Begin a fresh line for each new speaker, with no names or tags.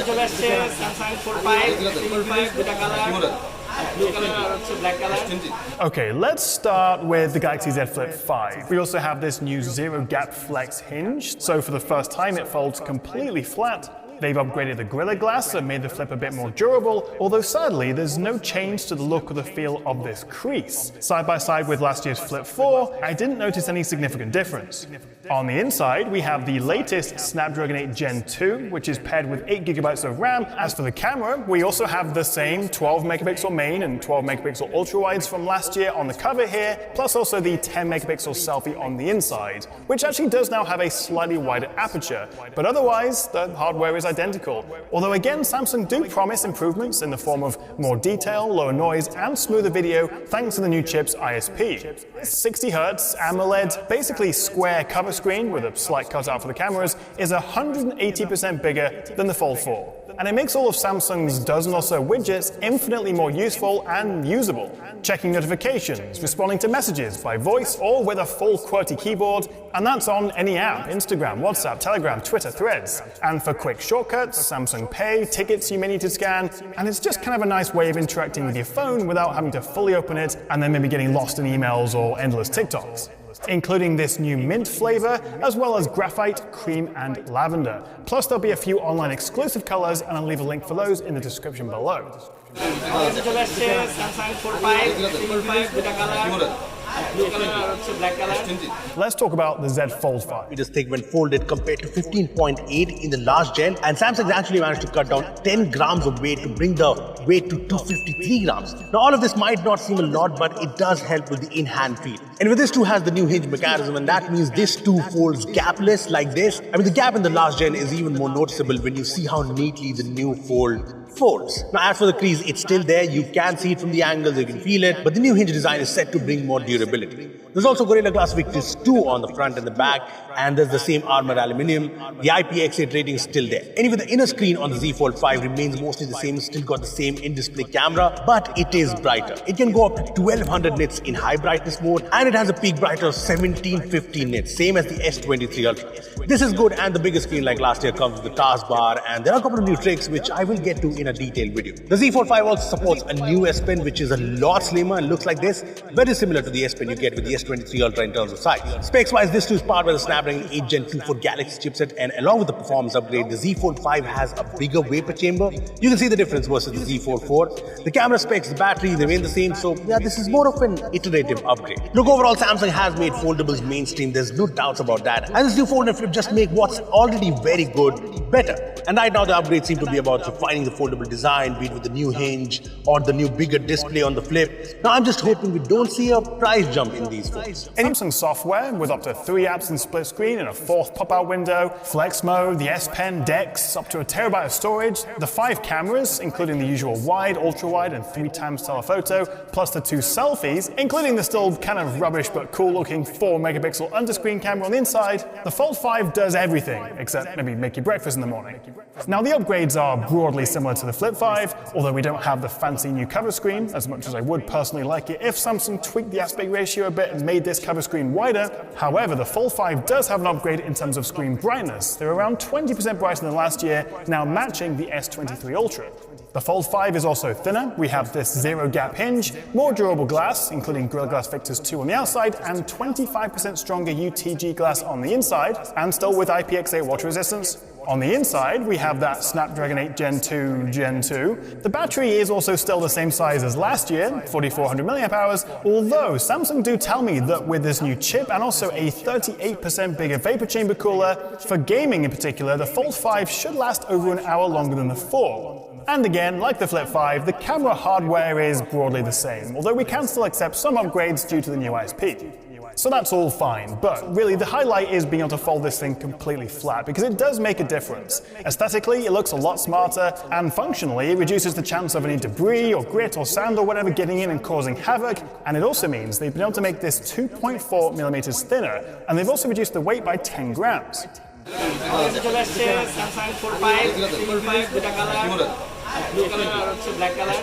চলে আসছে Samsung 4.5 দুটা কালার blue color আর হচ্ছে black color.
Okay, let's start with the Galaxy Z Flip 5. We also have this new zero gap flex hinge. So for the first time, it folds completely flat. They've upgraded the Gorilla Glass and made the flip a bit more durable, although sadly there's no change to the look or the feel of this crease. Side by side with last year's Flip 4, I didn't notice any significant difference. On the inside, we have the latest Snapdragon 8 Gen 2, which is paired with 8GB of RAM. As for the camera, we also have the same 12MP main and 12MP ultra-wides from last year on the cover here, plus also the 10MP selfie on the inside, which actually does now have a slightly wider aperture, but otherwise the hardware is identical. Although again, Samsung do promise improvements in the form of more detail, lower noise, and smoother video thanks to the new chip's ISP. 60Hz AMOLED, basically square cover screen with a slight cutout for the cameras, is 180% bigger than the Fold 4. And it makes all of Samsung's dozen or so widgets infinitely more useful and usable. Checking notifications, responding to messages by voice or with a full QWERTY keyboard, and that's on any app: Instagram, WhatsApp, Telegram, Twitter, Threads. And for quick shortcuts, Samsung Pay, tickets you may need to scan, and it's just kind of a nice way of interacting with your phone without having to fully open it and then maybe getting lost in emails or endless TikToks. Including this new mint flavor, as well as graphite, cream, and lavender. Plus, there'll be a few online exclusive colors, and I'll leave a link for those in the description below.
চলে আসছে Samsung 4.5 দুটা colour blue color আর হচ্ছে black color.
Let's talk about the Z Fold 5.
It is thick when folded compared to 15.8 in the last gen, and Samsung actually managed to cut down 10 grams of weight to bring the weight to 253 grams. Now all of this might not seem a lot, but it does help with the in-hand feel. And with this too has the new hinge mechanism, and that means this too folds gapless like this. I mean, the gap in the last gen is even more noticeable when you see how neatly the new Fold folds. Now as for the crease, it's still there. You can see it from the angles, you can feel it, but the new hinge design is set to bring more durability. There's also Gorilla Glass Victus 2 on the front and the back, and there's the same armored aluminium. The IPX8 rating is still there. Anyway, the inner screen on the Z Fold 5 remains mostly the same, still got the same in-display camera, but it is brighter. It can go up to 1200 nits in high brightness mode, and it has a peak brightness of 1750 nits, same as the S23 Ultra. This is good, and the bigger screen like last year comes with the taskbar, and there are a couple of new tricks which I will get to in a detailed video. The Z Fold 5 also supports a new S Pen, which is a lot slimmer and looks like this, very similar to the S Pen you get with the S23 Ultra in terms of size. Specs wise, this too is powered by the Snapdragon 8 Gen 2 for Galaxy chipset, and along with the performance upgrade, the Z Fold 5 has a bigger vapor chamber. You can see the difference versus the Z Fold 4. The camera specs, the battery, they remain the same, so yeah, this is more of an iterative upgrade. Look, overall, Samsung has made foldables mainstream, there's no doubts about that. And this new fold and flip just make what's already very good better. And right now the upgrades seem to be about refining the foldable design, be it with the new hinge or the new bigger display on the flip. Now I'm just hoping we don't see a price jump in these phones.
Samsung software with up to 3 apps in split screen and a 4th pop-out window, flex mode, the S Pen, DeX, up to a terabyte of storage, the 5 cameras, including the usual wide, ultra-wide, and 3x telephoto, plus the 2 selfies, including the still kind of rubbish but cool-looking 4MP under-screen camera on the inside. The Fold 5 does everything, except maybe make you breakfast in the morning. Now the upgrades are broadly similar to the Flip 5, although we don't have the fancy new cover screen, as much as I would personally like it if Samsung tweaked the aspect ratio a bit and made this cover screen wider. However, the Fold 5 does have an upgrade in terms of screen brightness. They're around 20% brighter than last year, now matching the S23 Ultra. The Fold 5 is also thinner. We have this zero gap hinge, more durable glass, including Gorilla Glass Victus 2 on the outside, and 25% stronger UTG glass on the inside, and still with IPX8 water resistance. On the inside, we have that Snapdragon 8 Gen 2. The battery is also still the same size as last year, 4400 mAh, although Samsung do tell me that with this new chip and also a 38% bigger vapor chamber cooler, for gaming in particular, the Fold 5 should last over an hour longer than the 4. And again, like the Flip 5, the camera hardware is broadly the same, although we can still accept some upgrades due to the new ISP. So that's all fine, but really the highlight is being able to fold this thing completely flat, because it does make a difference. Aesthetically, it looks a lot smarter, and functionally, it reduces the chance of any debris or grit or sand or whatever getting in and causing havoc, and it also means they've been able to make this 2.4mm thinner, and they've also reduced the weight by 10 grams.
চলে আসছে Samsung 4.5 দুটা colour blue color আর হচ্ছে black color.